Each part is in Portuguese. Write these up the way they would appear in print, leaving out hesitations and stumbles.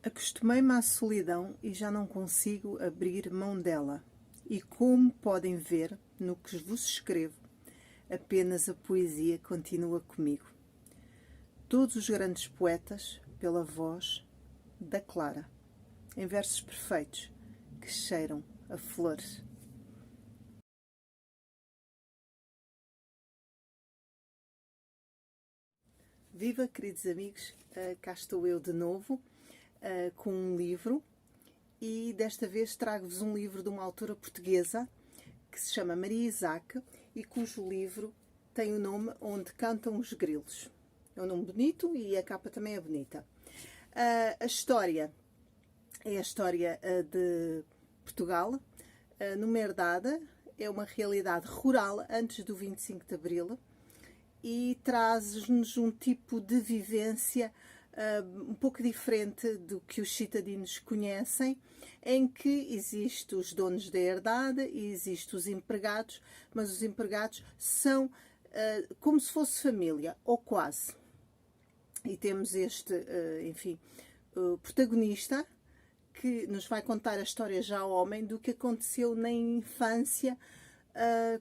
Acostumei-me à solidão e já não consigo abrir mão dela. E como podem ver no que vos escrevo, apenas a poesia continua comigo. Todos os grandes poetas, pela voz da Clara, em versos perfeitos que cheiram a flores. Viva, queridos amigos, cá estou eu de novo com um livro e desta vez trago-vos um livro de uma autora portuguesa que se chama Maria Isaac e cujo livro tem o nome Onde Cantam os Grilos. É um nome bonito e a capa também é bonita. A história é a história de Portugal, numa herdade, é uma realidade rural antes do 25 de Abril e traz-nos um tipo de vivência um pouco diferente do que os citadinos conhecem, em que existem os donos da herdade e existem os empregados, mas os empregados são como se fosse família, ou quase. E temos este, enfim, protagonista que nos vai contar a história já homem do que aconteceu na infância,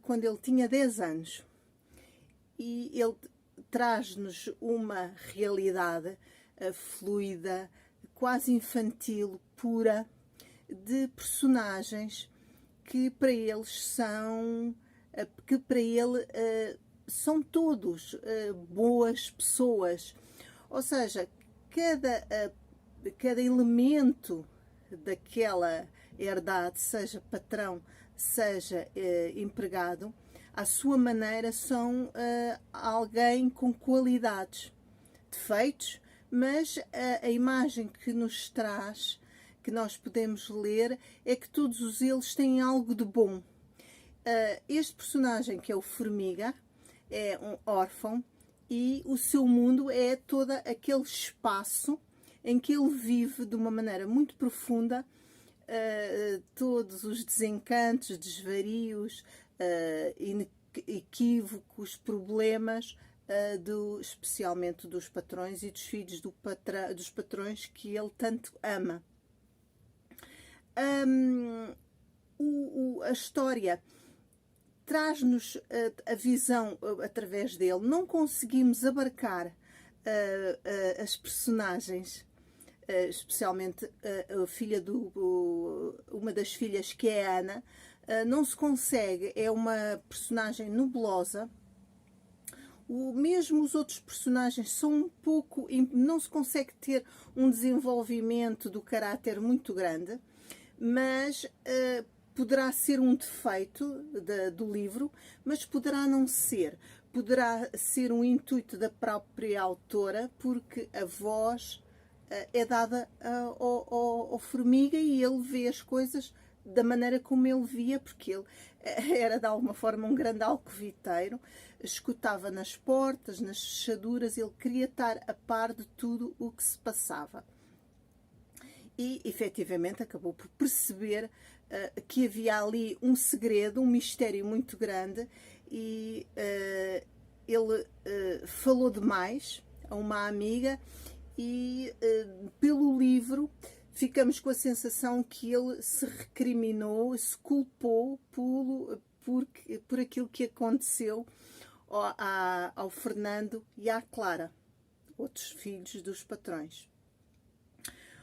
quando ele tinha 10 anos. E ele traz-nos uma realidade fluida, quase infantil, pura, de personagens que para eles são, são todos boas pessoas. Ou seja, cada elemento daquela herdade, seja patrão, seja empregado, à sua maneira são alguém com qualidades, defeitos, mas a imagem que nos traz, que nós podemos ler, é que todos eles têm algo de bom. Este personagem, que é o Formiga, é um órfão e o seu mundo é todo aquele espaço em que ele vive de uma maneira muito profunda todos os desencantos, desvarios, equívocos, problemas, especialmente dos patrões e dos filhos dos patrões que ele tanto ama. A história traz-nos a visão através dele. Não conseguimos abarcar as personagens, especialmente a filha uma das filhas, que é a Ana. Não se consegue, é uma personagem nebulosa. Mesmo os outros personagens são um pouco, não se consegue ter um desenvolvimento do caráter muito grande, mas poderá ser um defeito do livro, mas poderá não ser. Poderá ser um intuito da própria autora, porque a voz é dada ao Formiga e ele vê as coisas da maneira como ele via, porque ele era de alguma forma um grande alcoviteiro, escutava nas portas, nas fechaduras, ele queria estar a par de tudo o que se passava. E efetivamente acabou por perceber que havia ali um segredo, um mistério muito grande, e ele falou demais a uma amiga e pelo livro ficamos com a sensação que ele se recriminou, se culpou por aquilo que aconteceu ao Fernando e à Clara, outros filhos dos patrões.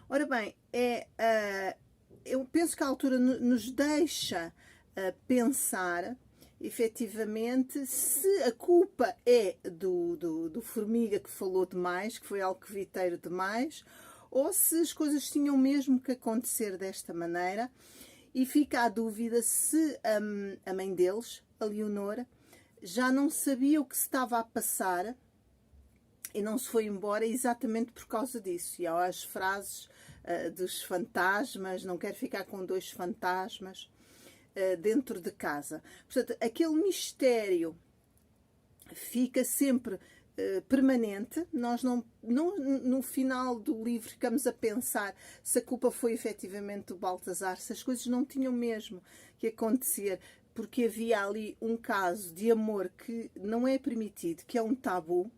Ora bem, eu penso que a autora nos deixa pensar, efetivamente, se a culpa é do Formiga, que falou demais, que foi alcoviteiro demais, ou se as coisas tinham mesmo que acontecer desta maneira. E fica a dúvida se a mãe deles, a Leonor, já não sabia o que se estava a passar e não se foi embora exatamente por causa disso. E há as frases dos fantasmas, não quero ficar com 2 fantasmas dentro de casa. Portanto, aquele mistério fica sempre permanente. Nós no final do livro ficamos a pensar se a culpa foi efetivamente do Baltazar, se as coisas não tinham mesmo que acontecer, porque havia ali um caso de amor que não é permitido, que é um tabu,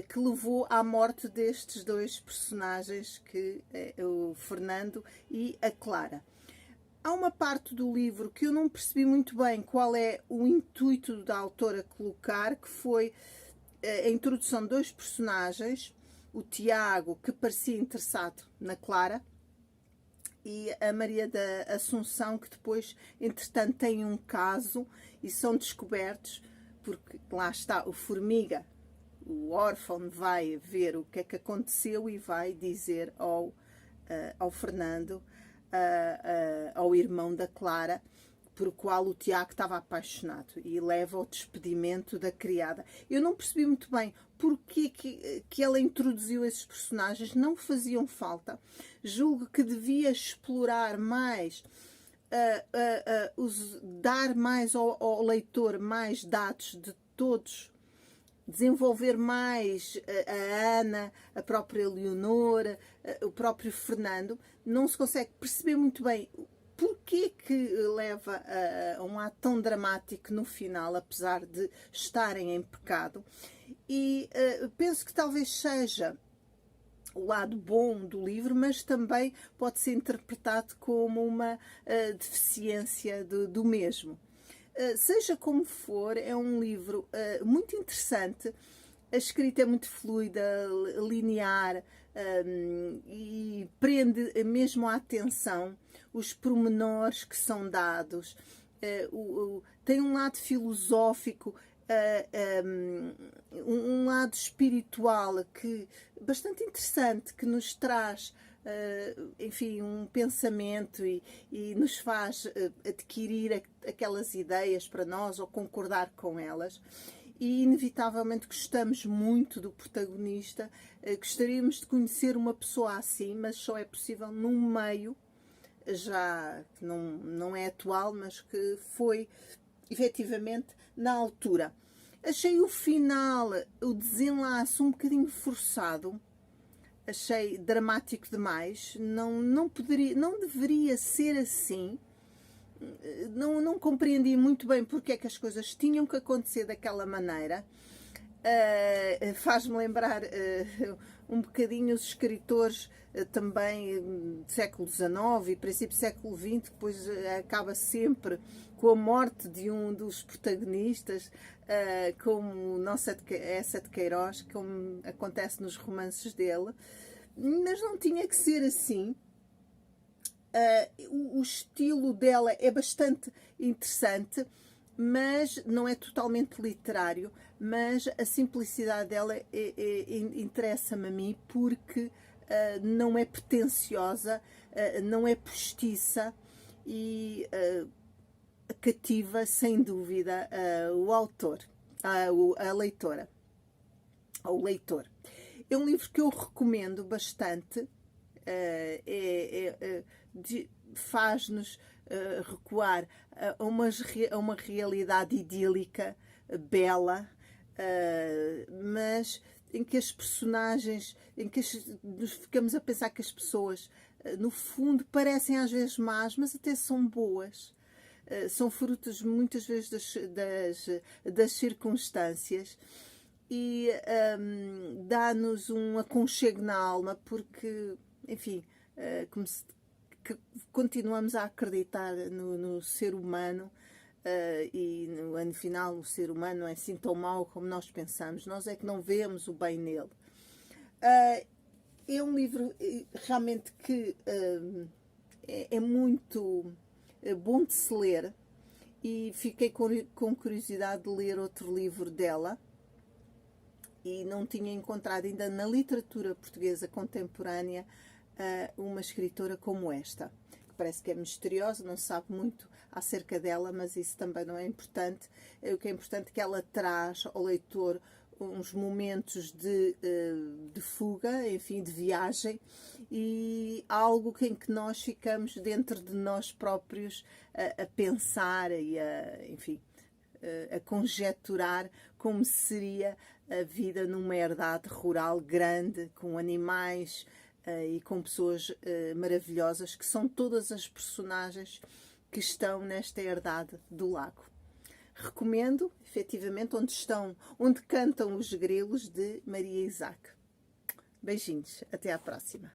que levou à morte destes dois personagens, que é o Fernando e a Clara. Há uma parte do livro que eu não percebi muito bem qual é o intuito da autora colocar, que foi a introdução de dois personagens, o Tiago, que parecia interessado na Clara, e a Maria da Assunção, que depois, entretanto, tem um caso e são descobertos, porque lá está o Formiga, o órfão, vai ver o que é que aconteceu e vai dizer ao Fernando, ao irmão da Clara, por o qual o Tiago estava apaixonado, e leva ao despedimento da criada. Eu não percebi muito bem porque que ela introduziu esses personagens, não faziam falta. Julgo que devia explorar mais, dar mais ao leitor mais dados de todos, desenvolver mais a Ana, a própria Leonor, o próprio Fernando. Não se consegue perceber muito bem porquê que leva a um ato tão dramático no final, apesar de estarem em pecado. E penso que talvez seja o lado bom do livro, mas também pode ser interpretado como uma deficiência do mesmo. Seja como for, é um livro muito interessante. A escrita é muito fluida, linear, e prende mesmo a atenção, os pormenores que são dados. Tem um lado filosófico, um lado espiritual que bastante interessante, que nos traz enfim, um pensamento e nos faz adquirir aquelas ideias para nós ou concordar com elas. E inevitavelmente gostamos muito do protagonista, gostaríamos de conhecer uma pessoa assim, mas só é possível num meio já que não é atual, mas que foi efetivamente na altura. Achei o final, o desenlace um bocadinho forçado, achei dramático demais, não deveria ser assim. Não compreendi muito bem porque é que as coisas tinham que acontecer daquela maneira. Faz-me lembrar um bocadinho os escritores também do século XIX e princípio do século XX, depois acaba sempre com a morte de um dos protagonistas, como Essa de Queiroz, como acontece nos romances dele. Mas não tinha que ser assim. O estilo dela é bastante interessante, mas não é totalmente literário. Mas a simplicidade dela interessa-me a mim, porque não é pretenciosa, não é postiça e cativa sem dúvida o autor, a leitora, ou o leitor. É um livro que eu recomendo bastante. Faz-nos recuar a uma realidade idílica, bela, mas em que as personagens, em que nos ficamos a pensar que as pessoas, no fundo, parecem às vezes más, mas até são boas. São frutos muitas vezes das circunstâncias, e dá-nos um aconchego na alma, porque, enfim, continuamos a acreditar no ser humano, e no ano final o ser humano não é assim tão mau como nós pensamos. Nós é que não vemos o bem nele. É um livro realmente que é muito bom de se ler, e fiquei com curiosidade de ler outro livro dela, e não tinha encontrado ainda na literatura portuguesa contemporânea uma escritora como esta, que parece que é misteriosa, não se sabe muito acerca dela, mas isso também não é importante. O que é importante é que ela traz ao leitor uns momentos de fuga, enfim, de viagem, e algo em que nós ficamos dentro de nós próprios a pensar e a conjecturar como seria a vida numa herdade rural grande, com animais e com pessoas maravilhosas, que são todas as personagens que estão nesta herdade do lago. recomendo, efetivamente, onde cantam os grilos, de Maria Isaac. Beijinhos, até à próxima.